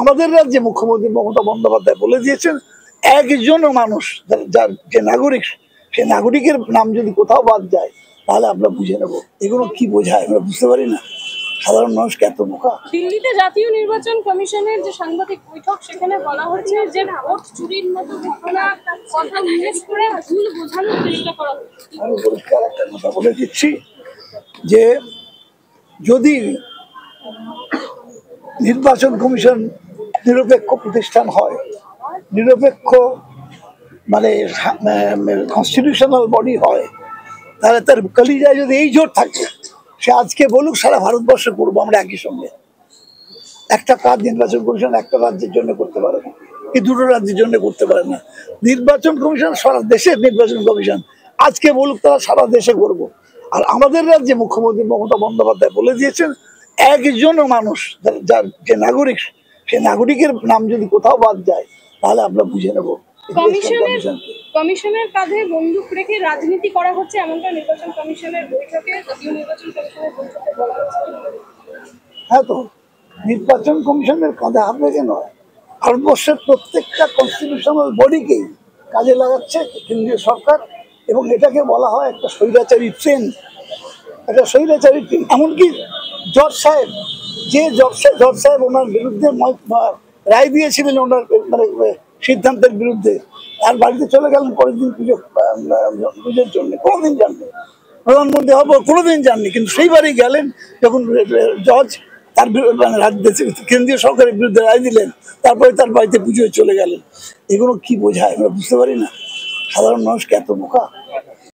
আমাদের রাজ্যে মুখ্যমন্ত্রী মমতা বন্দ্যোপাধ্যায় বলে দিয়েছেন, একজন মানুষ যার যে নাগরিক, সে নাগরিকের নাম যদি কোথাও বাদ যায় তাহলে আমরা বুঝে নেব। এগুলো কি বোঝায় আমরা বুঝতে পারি না। সাধারণ মানুষকে এত বোকা। দিল্লিতে জাতীয় নির্বাচন কমিশনের যে সাংবাদিক বৈঠক, সেখানে বলা হচ্ছে যে ভোট চুরির মতো ঘটনার কথা উল্লেখ করে ভুল বোঝানোর চেষ্টা করা হচ্ছে। আমি পরিষ্কার একটা কথা বলে দিচ্ছি যে যদি নির্বাচন কমিশন নিরপেক্ষ প্রতিষ্ঠান হয়, নিরপেক্ষ মানে কনস্টিটিউশনাল বডি হয়, তাহলে তার কলিজায় যদি এই জোট থাকে, সে আজকে বলুক সারা ভারতবর্ষে করবো আমরা একই সঙ্গে। একটা কাজ নির্বাচন কমিশন একটা রাজ্যের জন্য করতে পারে না, এই দুটো রাজ্যের জন্য করতে পারে না। নির্বাচন কমিশন সারা দেশের নির্বাচন কমিশন, আজকে বলুক তারা সারা দেশে করব। আর আমাদের রাজ্যে মুখ্যমন্ত্রী মমতা বন্দ্যোপাধ্যায় বলে দিয়েছেন, একজন মানুষ যার যে নাগরিক, সে নাগরিকের নাম যদি কোথাও বাদ যায় তাহলে আমরা বুঝে নেব। কমিশনের কাঁধে বন্দুক রেখে রাজনীতি করা হচ্ছে, এমনটা নির্বাচন কমিশনের বৈঠকে, জাতীয় নির্বাচন কমিশনের বৈঠকে বলা হচ্ছে। হ্যাঁ, তো নির্বাচন কমিশনের কাঁধে হাত রেখে নয়, ভারতবর্ষের প্রত্যেকটা কনস্টিটিউশনাল বডিকেই কাজে লাগাচ্ছে কেন্দ্রীয় সরকার, এবং এটাকে বলা হয় একটা স্বৈরাচারী ট্রেন, একটা স্বৈরাচারী ট্রেন। এমনকি জজ সাহেব, যে জজ সাহেব ওনার বিরুদ্ধে রায় দিয়েছিলেন, ওনার মানে সিদ্ধান্তের বিরুদ্ধে, আর বাড়িতে চলে গেলেন পরের দিন পুজোর জন্য, কোনোদিন যাননি। প্রধানমন্ত্রী হবো কোনোদিন যাননি, কিন্তু সেইবারই গেলেন যখন জজ তার মানে কেন্দ্রীয় সরকারের বিরুদ্ধে রায় দিলেন, তারপরে তার বাড়িতে পুজোয় চলে গেলেন। এগুলো কি বোঝায় আমরা বুঝতে পারি না। সাধারণ মানুষকে এত বোকা।